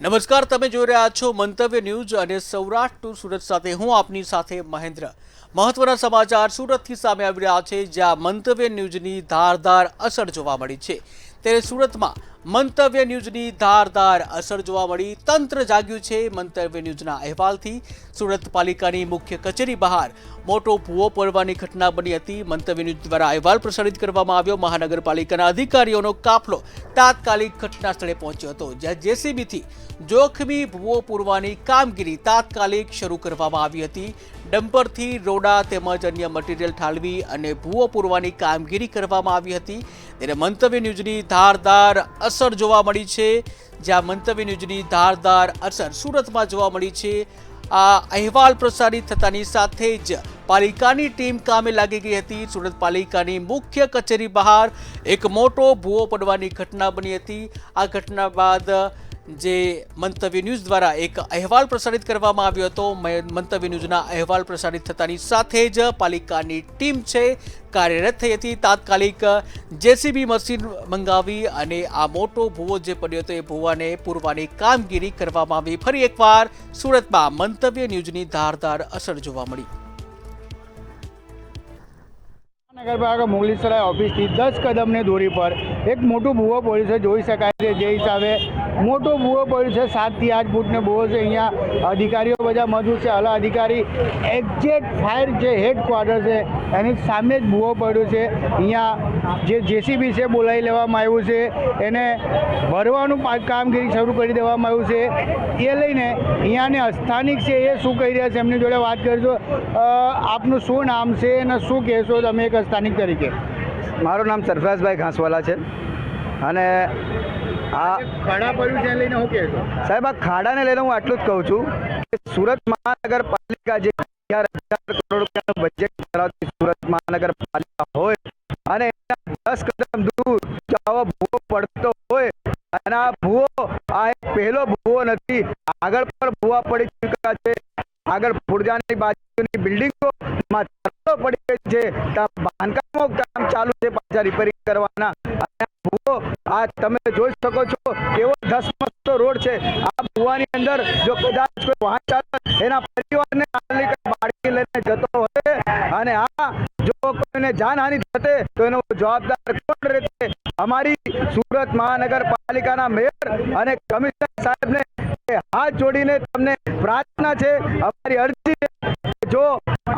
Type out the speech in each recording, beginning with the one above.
નમસ્કાર, તમે જોઈ રહ્યા છો મંતવ્ય ન્યૂઝ અને સૌરાષ્ટ્ર ટુ સુરત સાથે હું આપની સાથે મહેન્દ્ર। મહત્વના સમાચાર સુરતથી સામે આવી રહ્યા છે, જ્યાં મંતવ્ય ન્યૂઝની ધારદાર અસર જોવા મળી છે। ત્યારે સુરતમાં મંતવ્ય ન્યૂઝની ધારદાર અસર જોવા મળી, તંત્ર જાગ્યું છે। મંતવ્ય ન્યૂઝના અહેવાલથી સુરત પાલિકાની મુખ્ય કચેરી બહાર મોટો ભૂવો પડવાની ઘટના બની હતી। મંતવ્ય ન્યૂઝ દ્વારા અહેવાલ પ્રસારિત કરવામાં આવ્યો। મહાનગરપાલિકાના અધિકારીઓનો કાફલો તાત્કાલિક ઘટના સ્થળે પહોંચ્યો હતો, જ્યાં જેસીબીથી જોખમી ભૂવો પૂરવાની કામગીરી તાત્કાલિક શરૂ કરવામાં આવી હતી। ડમ્પરથી રોડા તેમજ અન્ય મટીરીયલ ઠાલવી અને ભૂવો પૂરવાની કામગીરી કરવામાં આવી હતી। ત્યારે મંતવ્ય ન્યૂઝની ધારદાર અસર જોવા મળી છે, જ્યાં મંતવ્ય ન્યૂઝની ધારદાર અસર સુરતમાં જોવા મળી છે। આ અહેવાલ પ્રસારિત થતાની સાથે જ પાલિકાની ટીમ કામે લાગી ગઈ હતી। સુરત પાલિકાની મુખ્ય કચેરી બહાર એક મોટો ભૂવો પડવાની ઘટના બની હતી। આ ઘટના બાદ જે મંતવ્ય ન્યૂઝ દ્વારા એક અહેવાલ પ્રસારિત કરવામાં આવ્યો હતો। મંતવ્ય ન્યૂઝના અહેવાલ પ્રસારિત થતાની સાથે જ પાલિકાની ટીમ છે કાર્યરત થઈ હતી। તાત્કાલિક જેસીબી મશીન મંગાવી અને આ મોટો ભૂવો જે પડ્યો હતો એ ભૂવાને પૂરવાની કામગીરી કરવામાં આવી। ફરી એકવાર સુરતમાં મંતવ્ય ન્યૂઝની ધારદાર અસર જોવા મળી। નગરપાલિકા મુગલીસરાય ઓફિસથી 10 કદમની દૂરી પર એક મોટો ભૂવો પડ્યો છે, જોઈ શકાય છે। જે હિસાબે મોટો ભૂવો પડ્યો છે, 7 થી 8 ફૂટનો ભૂવો છે। અહીંયા અધિકારીઓ બધા મોજૂદ છે। આલા અધિકારી એક્ઝેક્ટ ફાયર જે હેડક્વાર્ટર છે એની સામે જ ભૂવો પડ્યો છે। અહીંયા જે જેસીબી છે બોલાવી લેવામાં આવ્યું છે, એને ભરવાનું કામગીરી શરૂ કરી દેવામાં આવ્યું છે। એ લઈને અહીંયાને સ્થાનિક છે એ શું કહી રહ્યા છે એમની જોડે વાત કરજો। આપનું શું નામ છે અને શું કહેશો તમે એક સ્થાનિક તરીકે? મારું નામ સરફરાઝભાઈ ઘાસવાલા છે અને આ ખાડા પડ્યું છે લઈને હું કહેશો? સાહેબ, આ ખાડાને લઈને હું આટલું જ કહું છું કે સુરત મહાનગરપાલિકા જે 11,000 કરોડ રૂપિયાનું બજેટ ધરાવતી સુરત મહાનગરપાલિકા હોય અને એના 10 કદમ દૂર જો આવો ભૂવો પડતો હોય અને આ ભૂવો આ એક પહેલો ભૂવો નથી, આગળ પર ભૂવા પડી ચૂક્યા છે। આગળ ફુરજાની બાજુની બિલ્ડિંગોમાં પડી છે, બાંધકામો કામ ચાલુ છે, પાછા રિપેરિંગ કરવાના। અને ભૂવો આ તમે જોઈ શકો છો કેવો ધસમસતો રોડ છે। આ ભૂવાની અંદર જો કદાચ કોઈ વાહન ચાલક એના પરિવારને બાળકી લઈને જતો હોય અને આ જો કોઈને જાનહાનિ થશે તો એનો જવાબદાર કોણ રહેશે? અમારી સુરત મહાનગરપાલિકાના મેયર અને કમિશનર સાહેબને હાથ જોડીને તમને પ્રાર્થના છે, અમારી અરજી છે, જો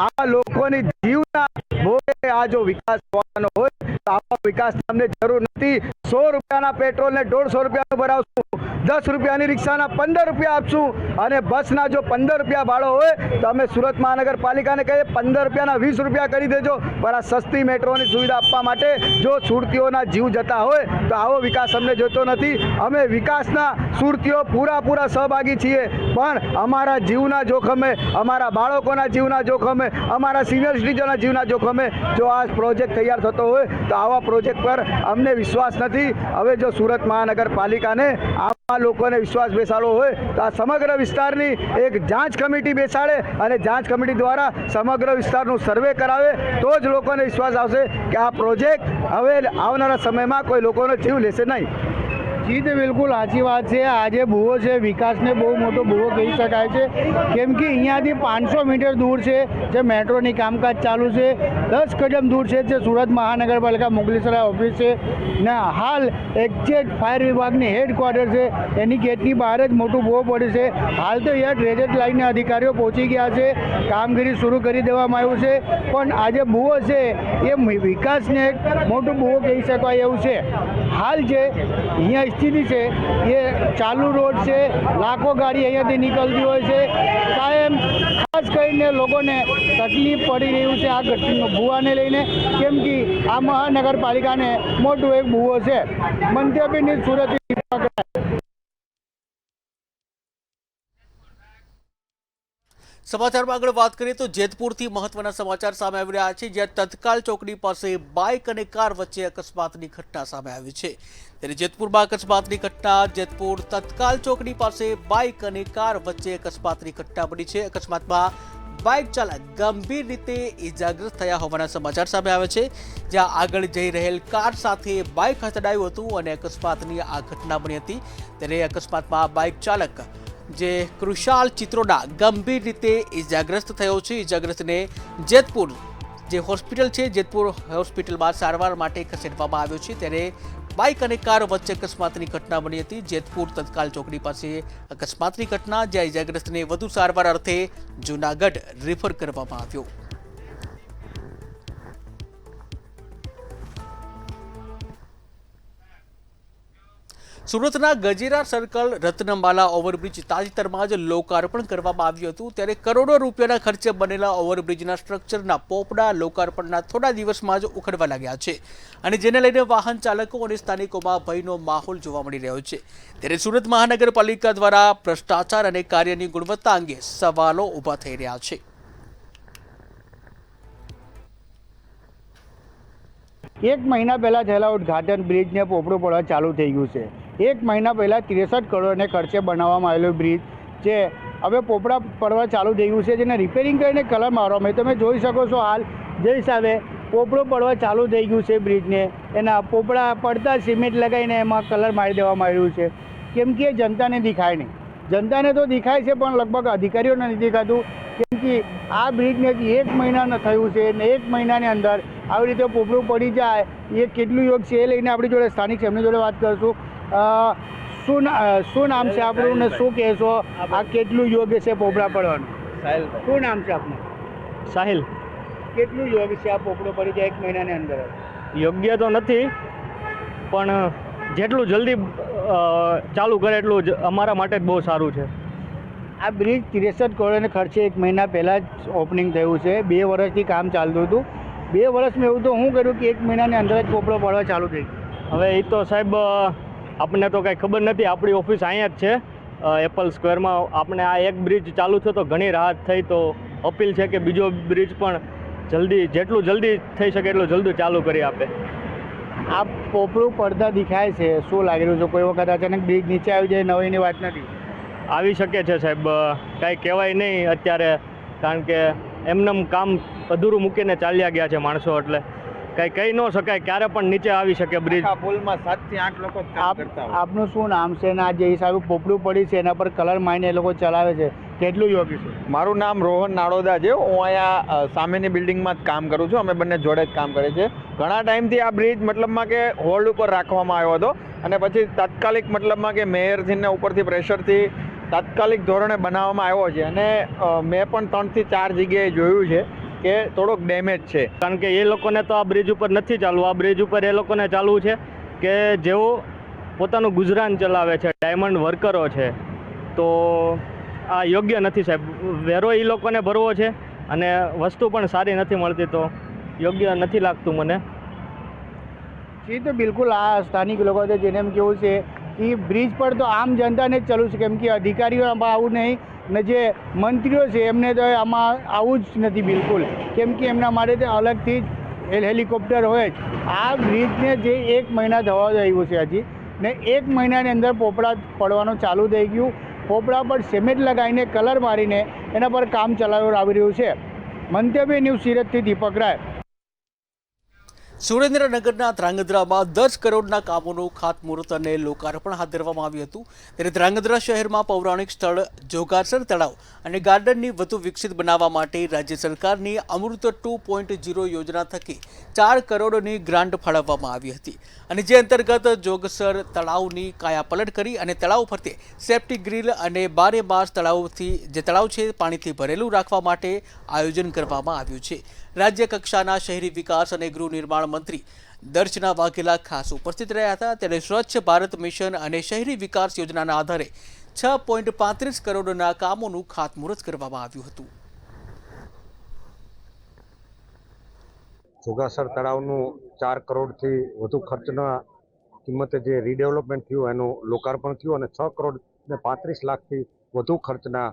આ લોકોની જીવના ભોગે આ જો વિકાસ થવાનો હોય તો આવા વિકાસ તમને જરૂર નથી। 100 રૂપિયાના પેટ્રોલને 150 રૂપિયાનું ભરાવશું, 10 રૂપિયાની રિક્ષાના 15 રૂપિયા આપશું અને બસના જો 15 રૂપિયા ભાડો હોય તો અમે સુરત મહાનગરપાલિકાને કહીએ 15 રૂપિયાના 20 રૂપિયા કરી દેજો। પણ આ સસ્તી મેટ્રોની સુવિધા આપવા માટે જો સુરતીઓના જીવ જતા હોય તો આવો વિકાસ અમને જોતો નથી। અમે વિકાસના સુરતીઓ પૂરા સહભાગી છીએ, પણ અમારા જીવના જોખમે, અમારા બાળકોના જીવના જોખમે, અમારા સિનિયર સિટીઝનના જીવના જોખમે જો આ પ્રોજેક્ટ તૈયાર થતો હોય તો આવા પ્રોજેક્ટ પર અમને વિશ્વાસ નથી। હવે જો સુરત મહાનગરપાલિકાને આવા લોકોને વિશ્વાસ બેસાડવો હોય તો આ સમગ્ર વિસ્તારની એક જાંચ કમિટી બેસાડે અને જાંચ કમિટી દ્વારા સમગ્ર વિસ્તારનું સર્વે કરાવે તો જ લોકોને વિશ્વાસ આવશે કે આ પ્રોજેક્ટ હવે આવનારા સમયમાં કોઈ લોકોનો જીવ લેશે નહીં। જી તો બિલકુલ સાચી વાત છે। આજે ભૂવો છે, વિકાસને બહુ મોટો ભૂવો કહી શકાય છે, કેમ કે અહીંયાથી 500 મીટર દૂર છે જે મેટ્રોની કામકાજ ચાલુ છે, 10 કદમ દૂર છે જે સુરત મહાનગરપાલિકા મુગલીસરાય ઓફિસ છે ને હાલ એક્ઝેક્ટ ફાયર વિભાગની હેડક્વાર્ટર છે, એની ગેટની બહાર જ મોટું ભૂવો પડ્યું છે। હાલ તો અહીંયા ડ્રેનેજ લાઇનના અધિકારીઓ પહોંચી ગયા છે, કામગીરી શરૂ કરી દેવામાં આવ્યું છે, પણ આજે ભૂવો છે એ વિકાસને એક મોટો ભૂવો કહી શકાય એવું છે। હાલ જે અહીંયા સ્થિતિ છે એ ચાલુ રોડ છે, લાખો ગાડી અહીંયાથી નીકળતી હોય છે, કાયમ ખાસ કરીને લોકોને તકલીફ પડી રહ્યું છે આ ઘટના ભૂવાને લઈને, કેમ કે આ મહાનગરપાલિકાને મોટું એક ભૂવો છે। મંતવ્યની સુરત સમાચારમાં આગળ વાત કરીએ તો જેતપુરથી મહત્વના સમાચાર સામે આવી રહ્યા છે, જ્યાં તત્કાલ ચોકડી પાસે બાઇક અને કાર વચ્ચે અકસ્માતની ઘટના સામે આવી છે। ત્યારે જેતપુરમાં અકસ્માતની ઘટના, જેતપુર તત્કાલ ચોકડી પાસે બાઇક અને કાર વચ્ચે અકસ્માતની ઘટના બની છે। અકસ્માતમાં બાઇક ચાલક ગંભીર રીતે ઇજાગ્રસ્ત થયા હોવાના સમાચાર સામે આવે છે, જ્યાં આગળ જઈ રહેલ કાર સાથે બાઇક અથડાયું હતું અને અકસ્માતની આ ઘટના બની હતી। ત્યારે અકસ્માતમાં બાઇક ચાલક જે કૃષાલ ચિત્રોડા ગંભીર રીતે ઇજાગ્રસ્ત થયો છે। ઇજાગ્રસ્તને જેતપુર જે હોસ્પિટલ છે, જેતપુર હોસ્પિટલમાં સારવાર માટે ખસેડવામાં આવ્યો છે। ત્યારે બાઇક અને કાર વચ્ચે અકસ્માતની ઘટના બની હતી। જેતપુર તત્કાલ ચોકડી પાસે અકસ્માતની ઘટના, જ્યાં ઇજાગ્રસ્તને વધુ સારવાર અર્થે જૂનાગઢ રેફર કરવામાં આવ્યો। સુરતના ગજેરા સર્કલ રત્નમાલા ઓવરબ્રિજ તાજેતરમાં જ લોકાર્પણ કરવામાં આવ્યું હતું। ત્યારે કરોડો રૂપિયાના ખર્ચે બનેલા ઓવરબ્રિજના સ્ટ્રક્ચરના પોપડા લોકાર્પણના થોડા દિવસમાં જ ઉખડવા લાગ્યા છે, અને જેને લઈને વાહન ચાલકો અને સ્થાનિકોમાં ભયનો માહોલ જોવા મળી રહ્યો છે। ત્યારે સુરત મહાનગરપાલિકા દ્વારા ભ્રષ્ટાચાર અને કાર્યની ગુણવત્તા અંગે સવાલો ઊભા થઈ રહ્યા છે। એક મહિના પહેલાં થયેલા ઉદ્ઘાટન બ્રિજને પોપડું પડવા ચાલુ થઈ ગયું છે। એક મહિના પહેલાં 63 કરોડને ખર્ચે બનાવવામાં આવેલો બ્રિજ જે હવે પોપડા પડવા ચાલુ થઈ ગયું છે, જેને રિપેરિંગ કરીને કલર મારવામાં આવે। તમે જોઈ શકો છો હાલ જે હિસાબે પોપડું પડવા ચાલુ થઈ ગયું છે બ્રિજને, એના પોપડા પડતા સિમેન્ટ લગાવીને એમાં કલર મારી દેવામાં આવ્યું છે, કેમ કે જનતાને દેખાય નહીં। જનતાને તો દેખાય છે પણ લગભગ અધિકારીઓને નથી દેખાતું, કેમ કે આ બ્રિજને 1 મહિના થયું છે ને 1 મહિનાની અંદર આવી રીતે પોપડું પડી જાય એ કેટલું યોગ છે એ લઈને આપણી જોડે સ્થાનિક છે, એમની જોડે વાત કરીશું। શું નામ છે આપણું ને શું કહેશો, આ કેટલું યોગ્ય છે પોપડા પડવાનું? સાહિલ, શું નામ છે આપનું? સાહિલ, કેટલું યોગ્ય છે આ પોપડો પડી જાય 1 મહિનાની અંદર? યોગ્ય તો નથી, પણ જેટલું જલ્દી ચાલુ કરે એટલું જ અમારા માટે જ બહુ સારું છે। આ બ્રિજ 63 કરોડને ખર્ચે 1 મહિના પહેલાં જ ઓપનિંગ થયું છે। 2 વર્ષથી કામ ચાલતું હતું। 2 વર્ષમાં એવું તો શું કર્યું કે 1 મહિનાની અંદર જ પોપડો પડવા ચાલુ થઈ ગયો? હવે એ તો સાહેબ આપણને તો કાંઈ ખબર નથી, આપણી ઓફિસ અહીંયા જ છે એપલ સ્ક્વેરમાં। આપણે આ એક બ્રિજ ચાલુ થયો તો ઘણી રાહત થઈ, તો અપીલ છે કે બીજો બ્રિજ પણ જેટલું જલ્દી થઈ શકે એટલું જલ્દી ચાલુ કરી આપે। આ પોપડું પડતા દેખાય છે, શું લાગી રહ્યું છે? કોઈ વખત અચાનક બ્રિજ નીચે આવી જાય, નવીની વાત નથી? આવી શકે છે સાહેબ, કાંઈ કહેવાય નહીં અત્યારે, કારણ કે એમનેમ કામ અધૂરું મૂકીને ચાલ્યા ગયા છે માણસો, એટલે કાંઈ કહી ન શકાય, ક્યારે પણ નીચે આવી શકે બ્રિજ। પુલમાં 7 થી 8 લોકો કામ કરતા હોય। આપનું શું નામ છે ને આ જે હિસાબે પોપડું પડી છે એના પર કલર મારીને એ લોકો ચલાવે છે, કેટલું યોગ્ય છે? મારું નામ રોહન નાડોદા છે। હું અહીંયા સામેની બિલ્ડિંગમાં જ કામ કરું છું। અમે બંને જોડે જ કામ કરીએ છીએ। ઘણા ટાઈમથી આ બ્રિજ મતલબમાં કે હોલ્ડ ઉપર રાખવામાં આવ્યો હતો, અને પછી તાત્કાલિક મતલબમાં કે મેયરથી ને ઉપરથી પ્રેશરથી તાત્કાલિક ધોરણે બનાવવામાં આવ્યો છે। અને મેં પણ 3 થી 4 જગ્યાએ જોયું છે કે થોડોક ડેમેજ છે, કારણ કે એ લોકોને તો આ બ્રિજ ઉપર નથી ચાલવું। આ બ્રિજ ઉપર એ લોકોને ચાલવું છે કે જેઓ પોતાનું ગુજરાન ચલાવે છે, ડાયમંડ વર્કરો છે, તો આ યોગ્ય નથી સાહેબ। વેરો એ લોકોને ભરવો છે અને વસ્તુ પણ સારી નથી મળતી, તો યોગ્ય નથી લાગતું મને। એ તો બિલકુલ આ સ્થાનિક લોકો છે જેને એમ કેવું છે કે બ્રિજ પર તો આમ જનતાને જ ચાલવું છે, કેમ કે અધિકારીઓ આમાં આવું નહીં, ને જે મંત્રીઓ છે એમને તો આમાં આવું જ નથી બિલકુલ, કેમ કે એમના માટે તો અલગથી જ હેલિકોપ્ટર હોય જ। આ બ્રિજને જે 1 મહિના થવા આવ્યું છે હજી, ને 1 મહિનાની અંદર પોપડા પડવાનું ચાલુ થઈ ગયું। પોપડા પર સિમેન્ટ લગાવીને કલર મારીને એના પર કામ ચલાવવામાં આવી રહ્યું છે। મંતવ્ય ન્યૂઝ સુરતથી દીપક રાય। સુરેન્દ્રનગરના ધ્રાંગધ્રામાં 10 કરોડના કામોનું ખાતમુહૂર્ત અને લોકાર્પણ હાથ ધરવામાં આવ્યું હતું। ત્યારે ધ્રાંગધ્રા શહેરમાં પૌરાણિક સ્થળ જોગાસર તળાવ અને ગાર્ડનની વધુ વિકસિત બનાવવા માટે રાજ્ય સરકારની અમૃત 2.0 યોજના થકી 4 કરોડની ગ્રાન્ટ ફાળવવામાં આવી હતી, અને જે અંતર્ગત જોગસર તળાવની કાયાપલટ કરી અને તળાવ ફરતે સેફ્ટી ગ્રીલ અને 12 માસ તળાવ છે પાણીથી ભરેલું રાખવા માટે આયોજન કરવામાં આવ્યું છે। રાજ્ય કક્ષાના શહેરી વિકાસ અને ગૃહ નિર્માણ મંત્રી દર્શના વાઘેલા ખાસ ઉપસ્થિત રહ્યા હતા। ત્યારે સ્વચ્છ ભારત મિશન અને શહેરી વિકાસ યોજનાના આધારે 6.35 કરોડના કામોનું ખાતમુહૂર્ત કરવામાં આવ્યું હતું। જોગાસર તળાવનું 4 કરોડથી વધુ ખર્ચના કિંમતે જે રીડેવલપમેન્ટ થયું એનું લોકાર્પણ થયું, અને 6 કરોડ ને 35 લાખથી વધુ ખર્ચના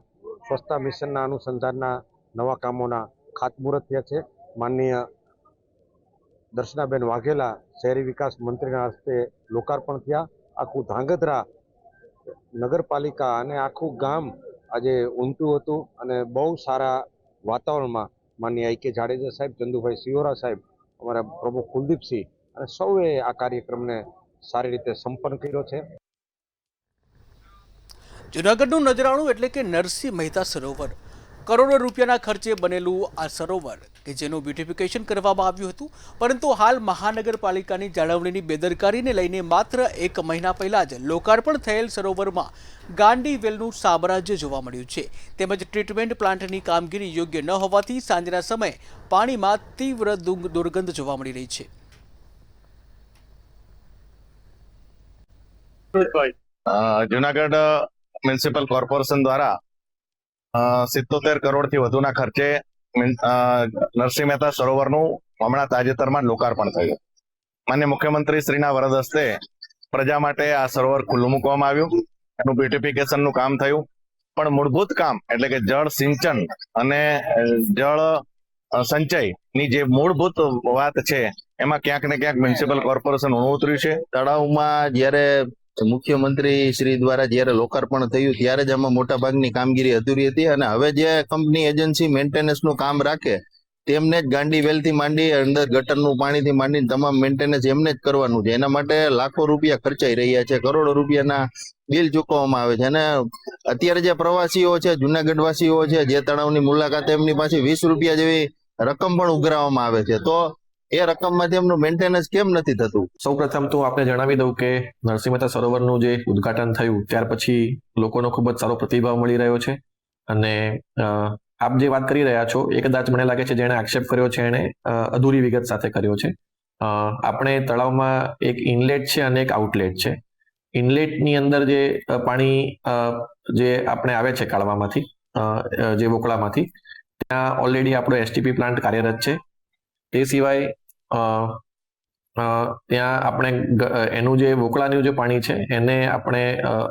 સ્વચ્છતા મિશનના અનુસંધાનના નવા કામોના ખાતમુહૂર્ત થયા છે। માનનીય દર્શનાબેન વાઘેલા શહેરી વિકાસ મંત્રીના હસ્તે લોકાર્પણ થયા। આખું ધ્રાંગધ્રા નગરપાલિકા અને આખું ગામ આજે ઊમટ્યું હતું, અને બહુ સારા વાતાવરણમાં માનનીય આઈ કે જાડેજા સાહેબ, ચંદુભાઈ સિયોરા સાહેબ, અમારા પ્રમુખ કુલદીપસિંહ અને સૌએ આ કાર્યક્રમને સારી રીતે સંપન્ન કર્યો છે. જૂનાગઢનું નજરાણું એટલે કે નરસિંહ મહેતા સરોવર, કરોડો રૂપિયાના ખર્ચે બનેલું આ સરોવર કે જેનું બ્યુટિફિકેશન કરવામાં આવ્યું હતું, પરંતુ હાલ મહાનગરપાલિકાની જાળવણીની બેદરકારીને લઈને માત્ર 1 મહિના પહેલા જ લોકાર્પણ થયેલ સરોવરમાં ગાંડી વેલનું સામ્રાજ્ય જોવા મળ્યું છે. તેમજ ટ્રીટમેન્ટ પ્લાન્ટની કામગીરી યોગ્ય ન હોવાથી સાંજના સમયે પાણીમાં તીવ્ર દુર્ગંધ જોવા મળી રહી છે. જુનાગઢ મ્યુનિસિપલ કોર્પોરેશન દ્વારા 77 કરોડથી વધુના ખર્ચે નરસિંહ મહેતા સરોવરનું હમણાં તાજેતરમાં લોકાર્પણ થયું. માન્ય મુખ્યમંત્રી શ્રીના વરદ હસ્તે પ્રજા માટે આ સરોવર ખુલ્લું મૂકવામાં આવ્યું. એનું બ્યુટિફિકેશનનું કામ થયું, પણ મૂળભૂત કામ એટલે કે જળ સિંચન અને જળ સંચયની જે મૂળભૂત વાત છે એમાં ક્યાંક ને ક્યાંક મ્યુનિસિપલ કોર્પોરેશન ઊણું ઉતર્યું છે. તળાવમાં જ્યારે મુખ્યમંત્રી શ્રી દ્વારા જ્યારે લોકાર્પણ થયું ત્યારે જ આમાં મોટા ભાગની કામગીરી અધૂરી હતી, અને હવે જે કંપની એજન્સી મેન્ટેનન્સનું કામ રાખે તેમને જ ગાંડી વેલથી માંડી અંદર ગટરનું પાણીથી માંડીને તમામ મેન્ટેનન્સ એમને જ કરવાનું છે. એના માટે લાખો રૂપિયા ખર્ચાઈ રહ્યા છે, કરોડો રૂપિયાના બિલ ચૂકવવામાં આવે છે. અને અત્યારે જે પ્રવાસીઓ છે, જુનાગઢ વાસીઓ છે, જે તળાવની મુલાકાત એમની પાસે 20 રૂપિયા જેવી રકમ પણ ઉઘરાવવામાં આવે છે, તો એ રકમમાંથી એમનું મેન્ટેનન્સ કેમ નથી થતું? સૌપ્રથમ તો આપને જણાવી દઉં કે નરસિંહ મહેતા સરોવરનું જે ઉદ્ઘાટન થયું ત્યાર પછી લોકોનો ખૂબ જ સારો પ્રતિભાવ મળી રહ્યો છે. અને આપ જે વાત કરી રહ્યા છો એ કદાચ મને લાગે છે જેણે આક્ષેપ કર્યો છે એણે અધૂરી વિગત સાથે કર્યો છે. આપણે તળાવમાં એક ઇનલેટ છે અને એક આઉટલેટ છે. ઇનલેટની અંદર જે પાણી જે આપણે આવે છે કાળવામાંથી, જે વોકળામાંથી, ત્યાં ઓલરેડી આપણો એસટીપી પ્લાન્ટ કાર્યરત છે. તે સિવાય ત્યાં આપણે એનું જે વોકળાનું જે પાણી છે એને આપણે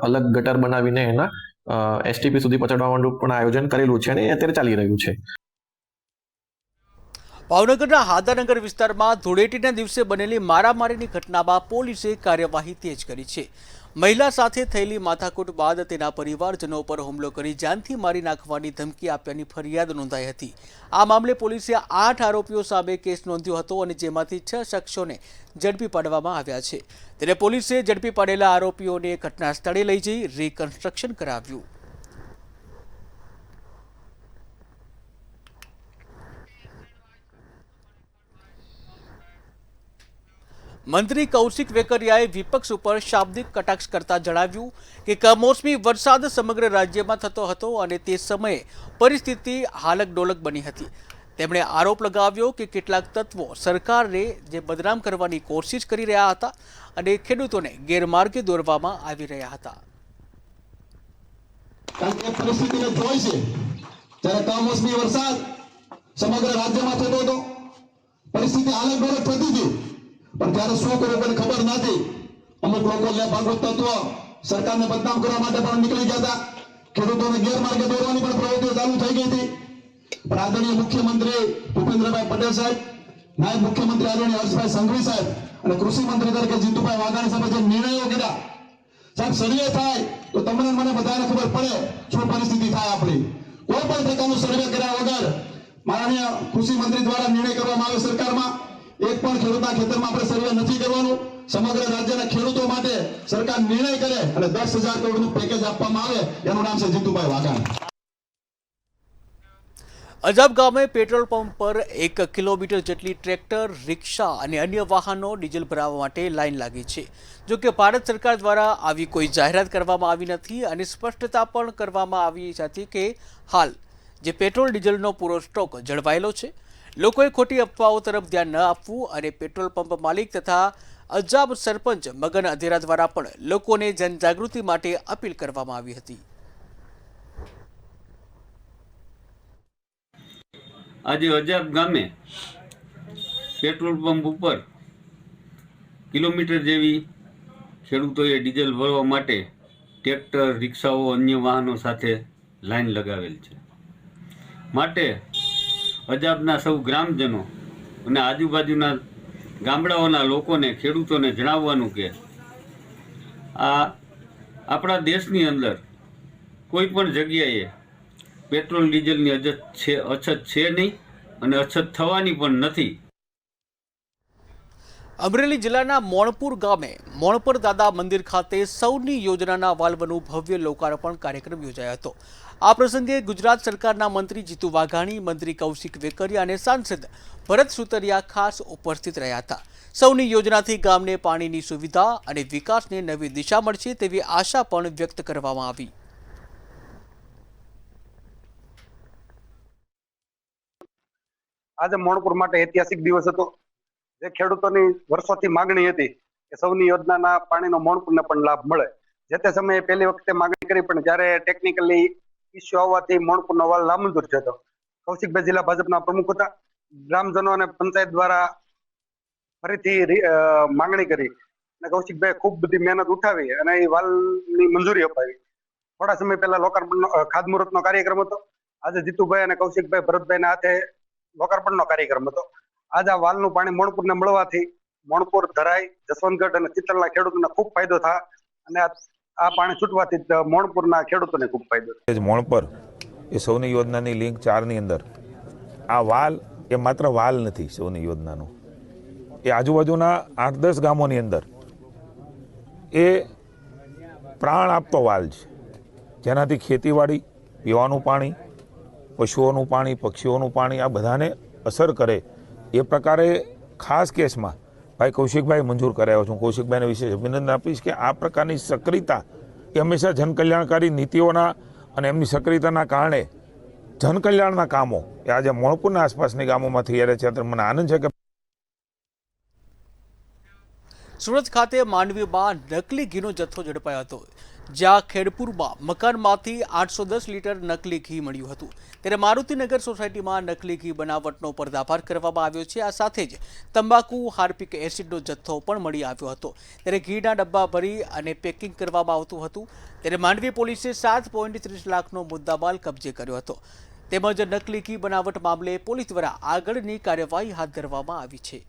અલગ ગટર બનાવીને એના એસટીપી સુધી પહોંચાડવાનું પણ આયોજન કરેલું છે અને અત્યારે ચાલી રહ્યું છે. ભાવનગરના હાદાનગર વિસ્તારમાં ધૂળેટીના દિવસે બનેલી મારામારીની ઘટનામાં પોલીસે કાર્યવાહી તેજ કરી છે. મહિલા સાથે થયેલી માથાકૂટ બાદ તેના પરિવારજનો પર હુમલો કરી જાનથી મારી નાખવાની ધમકી આપ્યાની ફરિયાદ નોંધાઈ હતી. આ મામલે પોલીસે 8 આરોપીઓ સામે કેસ નોંધ્યો હતો અને જેમાંથી 6 શખ્સોને ઝડપી પાડવામાં આવ્યા છે. ત્યારે પોલીસે ઝડપી પાડેલા આરોપીઓને ઘટના સ્થળે લઈ જઈ રિકન્સ્ટ્રક્શન કરાવ્યું. મંત્રી કૌશિક વેકરિયાએ વિપક્ષ ઉપર શાબ્દિક કટાક્ષ કરતા જણાવ્યું કે કમોસમી વરસાદ સમગ્ર રાજ્યમાં થતો હતો અને તે સમયે પરિસ્થિતિ હાલકડોલક બની હતી. તેમણે આરોપ લગાવ્યો કે કેટલાક તત્વો સરકારને જે બદનામ કરવાની કોશિશ કરી રહ્યા હતા અને ખેડૂતોને ગેરમાર્ગે દોરવામાં આવી રહ્યા હતા. પરિસ્થિતિને જોઈ છે ત્યારે કમોસમી વરસાદ સમગ્ર રાજ્યમાં થતો હતો, પરિસ્થિતિ હાલકડોલક થતી હતી, પણ ત્યારે શું કરવું પણ ખબર નથી. અમુક લોકો લેભાગુ તત્વો સરકારને બદનામ કરવા માટે પણ નીકળી ગયા હતા, ખેડૂતોને ગેરમાર્ગે દોરવાની પણ પ્રવૃત્તિઓ ચાલુ થઈ ગઈ હતી. પણ આદરણીય મુખ્યમંત્રી ભૂપેન્દ્રભાઈ પટેલ સાહેબ, નાયબ મુખ્યમંત્રી આદરણીય હર્ષભાઈ સંઘવી સાહેબ અને કૃષિ મંત્રી તરીકે જીતુભાઈ વાઘાણી સાહેબે જે નિર્ણયો કર્યા, સાહેબ સર્વે થાય તો તમને મને બધાને ખબર પડે શું પરિસ્થિતિ થાય આપણી. કોઈ પણ પ્રકારનું સર્વે કર્યા વગર માનનીય કૃષિ મંત્રી દ્વારા નિર્ણય કરવામાં આવે સરકારમાં, એક પણ ખેડૂતના ખેતરમાં આપણે સર્વે નથી કરવાનું. સમગ્ર રાજ્યના ખેડૂતો માટે સરકાર નિર્ણય કરે અને 10,000 કરોડનું પેકેજ આપવામાં આવે. એનું નામ છે જીતુભાઈ વાઘાણી. અજાબ ગામે પેટ્રોલ પંપ પર 1 કિલોમીટર જેટલી ટ્રેક્ટર, રિક્ષા અને અન્ય વાહનો ડીઝલ ભરાવવા માટે લાઈન લાગી છે. જો કે ભારત સરકાર દ્વારા આવી કોઈ જાહેરાત કરવામાં આવી નથી અને સ્પષ્ટતા પણ કરવામાં આવી નથી કે હાલ જે પેટ્રોલ ડીઝલનો પૂરો સ્ટોક જળવાયેલો છે. લોકોએ ખોટી અફવાઓ તરફ ધ્યાન ન આપવું અને પેટ્રોલ પંપ માલિક તથા અજાબ સરપંચ મગન અધેરા દ્વારા પણ લોકોને જનજાગૃતિ માટે અપીલ કરવામાં આવી હતી. આજે અજાબ ગામે પેટ્રોલ પંપ ઉપર કિલોમીટર જેવી ખેડૂતોએ ડીઝલ ભરવા માટે ટ્રેક્ટર, રિક્ષાઓ, અન્ય વાહનો સાથે લાઈન લગાવેલ છે. માટે અજાબના સૌ ગ્રામજનો અને આજુબાજુના ગામડાઓના લોકોને, ખેડૂતોને જણાવવાનું કે આ આપણા દેશની અંદર કોઈ પણ જગ્યાએ પેટ્રોલ ડીઝલની અછત છે નહીં અને અછત થવાની પણ નથી. અમરેલી જિલ્લાના મોણપુર ગામે મોણપર દાદા મંદિર ખાતે સૌની યોજનાના વાલ્વનું ભવ્ય લોકાર્પણ કાર્યક્રમ યોજાયો હતો. આ પ્રસંગે ગુજરાત સરકારના મંત્રી જીતુ વાઘાણી, મંત્રી કૌશિક વેકરિયા અને સાંસદ ભરત સુતરિયા ખાસ ઉપસ્થિત રહ્યા હતા. સૌની યોજનાથી ગામને પાણીની સુવિધા અને વિકાસને નવી દિશા મળશે તેવી આશા પણ વ્યક્ત કરવામાં આવી. આજે મોણપુર માટે ઐતિહાસિક દિવસ હતો. જે ખેડૂતોની વર્ષોથી માંગણી હતી કે સૌની યોજનાના પાણીનો મોણપુરને પણ લાભ મળે. જે તે સમયે પહેલી વખતે માંગણી કરી, પણ જ્યારે ટેકનિકલી ઇસ્યુ આવવાથી મોણપુરનો વાલ નામંજૂર થયો હતો. કૌશિકભાઈ જિલ્લા ભાજપના પ્રમુખ હતા. ગ્રામજનો અને પંચાયત દ્વારા ફરીથી માંગણી કરી અને કૌશિકભાઈ ખૂબ બધી મહેનત ઉઠાવી અને એ વાલની મંજૂરી અપાવી. થોડા સમય પહેલા લોકાર્પણનો ખાતમુહૂર્તનો કાર્યક્રમ હતો. આજે જીતુભાઈ અને કૌશિકભાઈ ભરતભાઈના હાથે લોકાર્પણનો કાર્યક્રમ હતો. આજે આ વાલનું પાણી મોણપુરને મળવાથી મોણપુર, ધરાઈ, જસવંતગઢ અને ચિત્તલના ખેડૂતોને ખૂબ ફાયદો થાય અને આ પાણી છૂટવાથી મોણપુરના ખેડૂતોને ખૂબ ફાયદો થાય. મોણપર એ સૌની યોજનાની લિંક 4 ની અંદર આ વાલ એ માત્ર વાલ નથી. સૌની યોજનાનો એ આજુબાજુના 8-10 ગામોની અંદર એ પ્રાણ આપતો વાલ છે, જેનાથી ખેતીવાડી, પીવાનું પાણી, પશુઓનું પાણી, પક્ષીઓનું પાણી આ બધાને અસર કરે એ પ્રકારે ખાસ કેસમાં ભાઈ કૌશિકભાઈ મંજૂર કરાયો છું. કૌશિકભાઈને વિશેષ અભિનંદન આપીશ કે આ પ્રકારની સક્રિયતા એ હંમેશા જનકલ્યાણકારી નીતિઓના અને એમની સક્રિયતાના કારણે જનકલ્યાણના કામો એ આજે મોણપુરના આસપાસની ગામોમાં થઈ રહ્યા છે. ત્યારે મને આનંદ છે કે સુરત ખાતે માંડવીમાં નકલી ઘીનો જથ્થો ઝડપાયો હતો. જ્યાં ખેડપુરમાં મકાનમાંથી 810 લીટર નકલી ઘી મળ્યું હતું. ત્યારે મારુતિનગર સોસાયટીમાં નકલી ઘી બનાવટનો પર્દાફાશ કરવામાં આવ્યો છે. આ સાથે જ તંબાકુ, હાર્પિક એસિડનો જથ્થો પણ મળી આવ્યો હતો. ત્યારે ઘીના ડબ્બા ભરી અને પેકિંગ કરવામાં આવતું હતું. ત્યારે માંડવી પોલીસે 7.30 લાખનો મુદ્દામાલ કબજે કર્યો હતો. તેમજ નકલી ઘી બનાવટ મામલે પોલીસ દ્વારા આગળની કાર્યવાહી હાથ ધરવામાં આવી છે.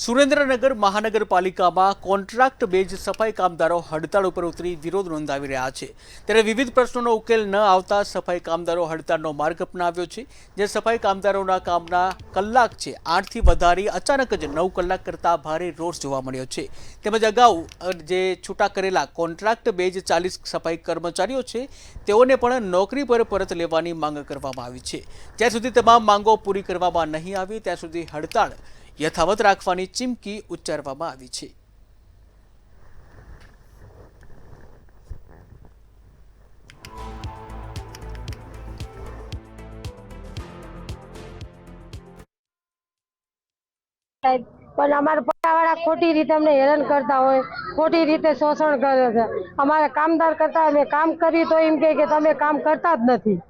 સુરેન્દ્રનગર મહાનગરપાલિકામાં કોન્ટ્રાક્ટ બેઝ સફાઈ કામદારો હડતાળ ઉપર ઉતરી વિરોધ નોંધાવી રહ્યા છે. ત્યારે વિવિધ પ્રશ્નોનો ઉકેલ ન આવતા સફાઈ કામદારો હડતાળનો માર્ગ અપનાવ્યો છે. જે સફાઈ કામદારોના કામના કલાક છે 8થી વધારી અચાનક જ 9 કલાક કરતાં ભારે રોષ જોવા મળ્યો છે. તેમજ અગાઉ જે છૂટા કરેલા કોન્ટ્રાક્ટ બેઝ 40 સફાઈ કર્મચારીઓ છે તેઓને પણ નોકરી પર પરત લેવાની માંગ કરવામાં આવી છે. જ્યાં સુધી તમામ માંગો પૂરી કરવામાં નહીં આવી ત્યાં સુધી હડતાળ યથાવત રાખવાની ચીમકી ઉચ્ચારવામાં આવી છે. પણ અમારા પટ્ટાવાળા ખોટી રીતે અમને હેરાન કરતા હોય, ખોટી રીતે શોષણ કરે છે. અમારે કામદાર કરતા અમે કામ કરી તો એમ કે તમે કામ કરતા જ નથી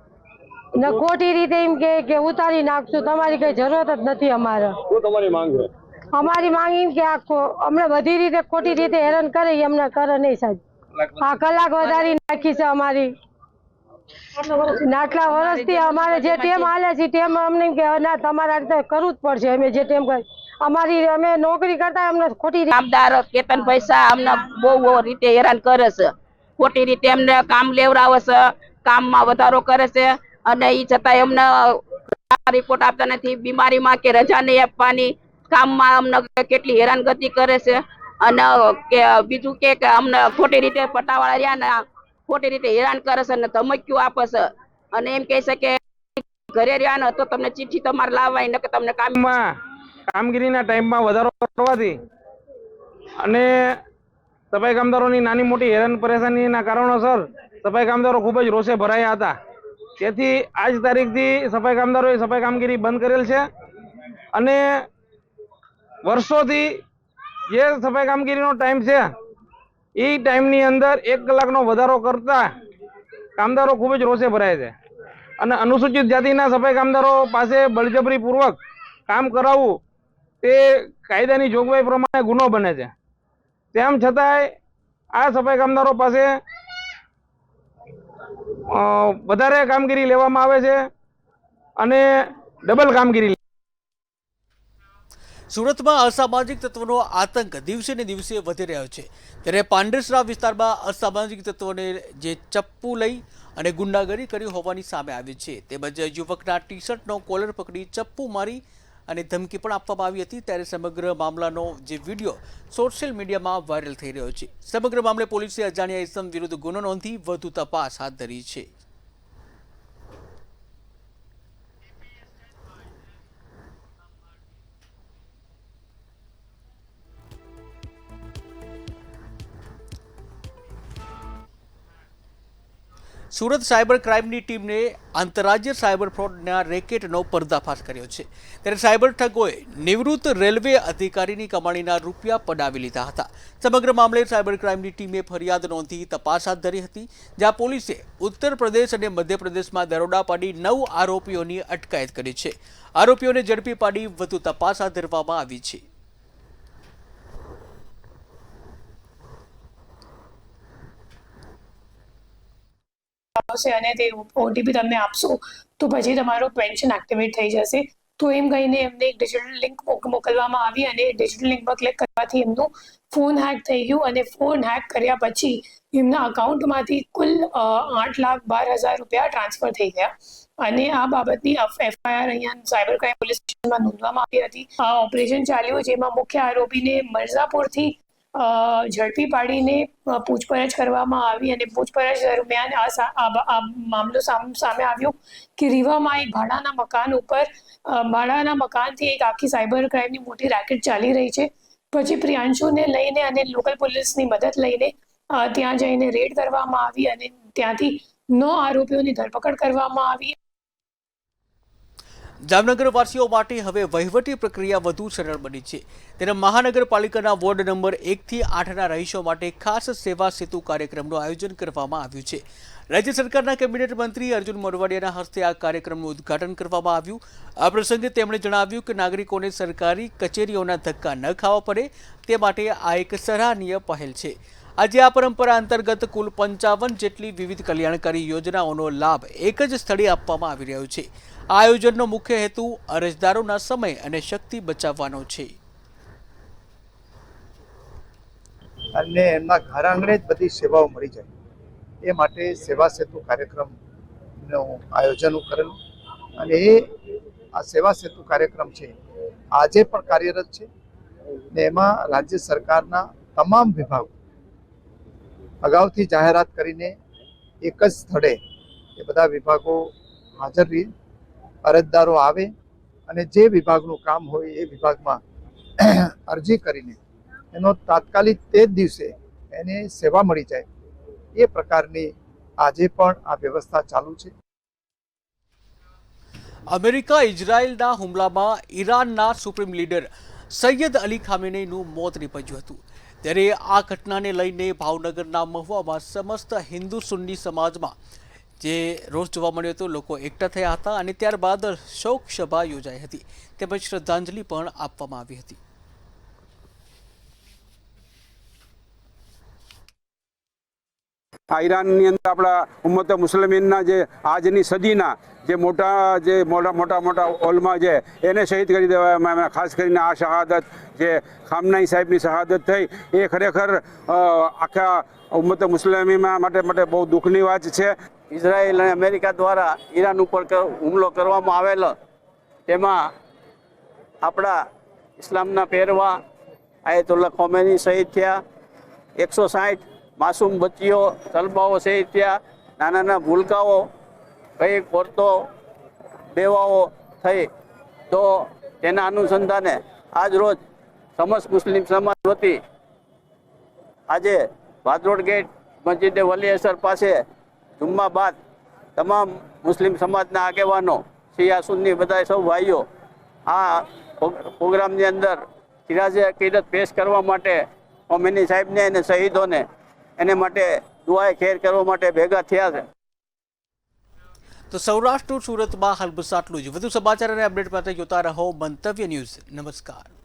ને ખોટી રીતે એમ કે ઉતારી નાખશું, તમારી કઈ જરૂરત જ નથી. અમારે શું તમારી માંગ છે? અમારી માંગ એમ કે અમને બધી રીતે ખોટી રીતે હેરાન કરે અમને કરે નહીં સાહેબ. આ કલાક વધારી નાખી છે અમારી. આટલા વર્ષથી અમારે જે ટેમ હાલે છે ટેમ અમને કે ના તમારા રીતે કરવું જ પડશે. અમે જે ટેમ કરી અમારી અમે નોકરી કરતા અમને ખોટી કામદાર કેતન પૈસા અમને બહુ રીતે હેરાન કરે છે. ખોટી રીતે અમને કામ લેવડાવે છે, કામમાં વધારો કરે છે અને એ છતાંય અમને રિપોર્ટ આપતા નથી. બીમારીમાં કે રજા નહીં આપવાની, કામમાં અમને કેટલી હેરાનગતિ કરે છે. અને કે બીજું કે અમને ખોટી રીતે પટ્ટાવાળા રહ્યા ને ખોટી રીતે હેરાન કરે છે અને ધમકીઓ આપે છે અને એમ કહે છે કે ઘરે રહ્યા ને તો તમને ચિઠ્ઠી તમારે લાવવાય ને કે તમને કામગીરીના ટાઈમમાં વધારો કરવાથી અને સફાઈ કામદારોની નાની મોટી હેરાન પરેશાનીના કારણોસર સફાઈ કામદારો ખૂબ જ રોષે ભરાયા હતા. તેથી આજ તારીખથી સફાઈ કામદારોએ સફાઈ કામગીરી બંધ કરેલ છે અને વર્ષોથી જે સફાઈ કામગીરીનો ટાઈમ છે એ ટાઈમની અંદર 1 કલાકનો વધારો કરતા કામદારો ખૂબ જ રોષે ભરાય છે અને અનુસૂચિત જાતિના સફાઈ કામદારો પાસે બળજબરીપૂર્વક કામ કરાવવું તે કાયદાની જોગવાઈ પ્રમાણે ગુનો બને છે. તેમ છતાંય આ સફાઈ કામદારો પાસે વધારે કામગીરી લેવામાં આવે છે અને ડબલ કામગીરી. સુરતમાં અસામાજિક તત્વોનો આતંક દિવસે ને દિવસે વધી રહ્યો છે, ત્યારે પાંડેસરા વિસ્તારમાં અસામાજિક તત્વોને જે ચપ્પુ લઈ અને ગુંડાગીરી કરી હોવાની સામે આવી છે, તેમજ યુવકના ટી શર્ટનો કોલર પકડી ચપ્પુ મારી અને ધમકી પણ આપવામાં આવી હતી. ત્યારે સમગ્ર મામલાનો જે વિડીયો સોશિયલ મીડિયામાં વાયરલ થઈ રહ્યો છે. સમગ્ર મામલે પોલીસે અજાણ્યા ઇસમ વિરુદ્ધ ગુનો નોંધી વધુ તપાસ હાથ ધરી છે. સુરત સાયબર ક્રાઇમની ટીમને આંતરરાજ્ય સાયબર ફ્રોડના રેકેટનો પર્દાફાશ કર્યો છે. ત્યારે સાયબર ઠગોએ નિવૃત્ત રેલવે અધિકારીની કમાણીના રૂપિયા પડાવી લીધા હતા. સમગ્ર મામલે સાયબર ક્રાઇમની ટીમે ફરિયાદ નોંધી તપાસ હાથ ધરી હતી, જ્યાં પોલીસે ઉત્તર પ્રદેશ અને મધ્યપ્રદેશમાં દરોડા પાડી 9 આરોપીઓની અટકાયત કરી છે. આરોપીઓને ઝડપી પાડી વધુ તપાસ હાથ ધરવામાં આવી છે. આવશે અને તે ઓટીપી તમને આપશો તો પછી તમારું પેન્શન એક્ટિવેટ થઈ જશે. તો એમ કહીને એમને એક ડિજિટલ લિંક મોકલવામાં આવી અને ડિજિટલ લિંક પર ક્લિક કરવાથી એમનું ફોન હેક થઈ ગયું અને ફોન હેક કર્યા પછી એમના અકાઉન્ટમાંથી કુલ 8,12,000 રૂપિયા ટ્રાન્સફર થઈ ગયા. અને આ બાબતની એફઆઈઆર અહીંયા સાયબર ક્રાઇમ પોલીસ સ્ટેશનમાં નોંધવામાં આવી હતી. આ ઓપરેશન ચાલ્યું, જેમાં મુખ્ય આરોપીને મિર્ઝાપુરથી ઝડપી પાડીને પૂછપરછ કરવામાં આવી અને પૂછપરછ દરમિયાન આ મામલો સામે આવ્યો કે રીવામાં એક ભાડાના મકાનથી એક આખી સાયબર ક્રાઇમની મોટી રેકેટ ચાલી રહી છે. પછી પ્રિયાંશુને લઈને અને લોકલ પોલીસની મદદ લઈને ત્યાં જઈને રેડ કરવામાં આવી અને ત્યાંથી 9 આરોપીઓની ધરપકડ કરવામાં આવી. જામનગરવાસીઓ માટે હવે વહીવટી પ્રક્રિયા વધુ સરળ બની છે. ત્યારે મહાનગરપાલિકાના વોર્ડ નંબર 1 થી 8ના રહીશો માટે ખાસ સેવા સેતુ કાર્યક્રમનું આયોજન કરવામાં આવ્યું છે. રાજ્ય સરકારના કેબિનેટ મંત્રી અર્જુન મોઢવાડિયાના હસ્તે આ કાર્યક્રમનું ઉદ્ઘાટન કરવામાં આવ્યું. આ પ્રસંગે તેમણે જણાવ્યું કે નાગરિકોને સરકારી કચેરીઓના ધક્કા ન ખાવા પડે તે માટે આ એક સરાહનીય પહેલ છે. આજે આ પરંપરા અંતર્ગત કુલ 55 જેટલી વિવિધ કલ્યાણકારી યોજનાઓનો લાભ એક જ સ્થળે આપવામાં આવી રહ્યો છે. આ આયોજનનો મુખ્ય હેતુ અરજદારોના સમય અને શક્તિ બચાવવાનો છે. અને એમના ઘર આંગણે જ બધી સેવાઓ મળી જાય એ માટે સેવા સેતુ કાર્યક્રમનું આયોજન કરેલું. અને આ સેવા સેતુ કાર્યક્રમ છે આજે પણ કાર્યરત છે ને એમાં રાજ્ય સરકારના તમામ વિભાગો અગાઉથી જાહેરાત કરીને એક જ સ્થળે એ બધા વિભાગો હાજર રહી, અરજદારો આવે અને જે વિભાગનું કામ હોય એ વિભાગમાં અરજી કરીને એનો તાત્કાલિક તે જ દિવસે એને સેવા મળી જાય એ પ્રકારની આજે પણ આ વ્યવસ્થા ચાલુ છે. અમેરિકા ઇઝરાયલના હુમલામાં ઈરાનના સુપ્રીમ લીડર સૈયદ અલી ખામેનીનું મોત નીપજ્યું હતું. ત્યારે આ ઘટનાને લઈને ભાવનગરના મહુવામાં સમસ્ત હિન્દુ સુન્ની સમાજમાં જે રોષ જોવા મળ્યો હતો. લોકો એકઠા થયા હતા અને ત્યારબાદ શોક સભા યોજાઈ હતી, તેમજ શ્રદ્ધાંજલિ પણ આપવામાં આવી હતી. આ ઈરાનની અંદર આપણા ઉમ્મતે મુસ્લિમીનના જે આજની સદીના જે મોટા હોલમાં છે એને શહીદ કરી દેવામાં આવ્યા. ખાસ કરીને આ શહાદત જે ખામનાઈ સાહેબની શહાદત થઈ એ ખરેખર આખા ઉમ્મતે મુસ્લિમીમાં માટે બહુ દુઃખની વાત છે. ઇઝરાયલ અને અમેરિકા દ્વારા ઈરાન ઉપર હુમલો કરવામાં આવેલો, તેમાં આપણા ઇસ્લામના પહેરવા આયતુલ્લા ખોમેની શહીદ થયા, 160 માસૂમ બચ્ચીઓ તલબાઓ શહીદ થયા, નાના ભૂલકાઓ, કઈ ઓરતો બેવાઓ થઈ. તો તેના અનુસંધાને આજ રોજ સમસ્ત મુસ્લિમ સમાજ વતી આજે ભાદરોડ ગેટ મસ્જિદે વલી અસર પાસે જુમ્મા બાદ તમામ મુસ્લિમ સમાજના આગેવાનો, શિયા સુન્ની બધા સૌ ભાઈઓ આ પ્રોગ્રામની અંદર સિરાજે અકીદત પેશ કરવા માટે ખોમેની સાહેબને અને શહીદોને એને માટે દુઆએ ખેર કરવા માટે ભેગા થયા છે. તો સૌરાષ્ટ્ર સુરતમાં હાલ બસ આટલું જ. વધુ સમાચાર અને અપડેટ માટે જોતા રહો મંતવ્ય ન્યૂઝ. નમસ્કાર.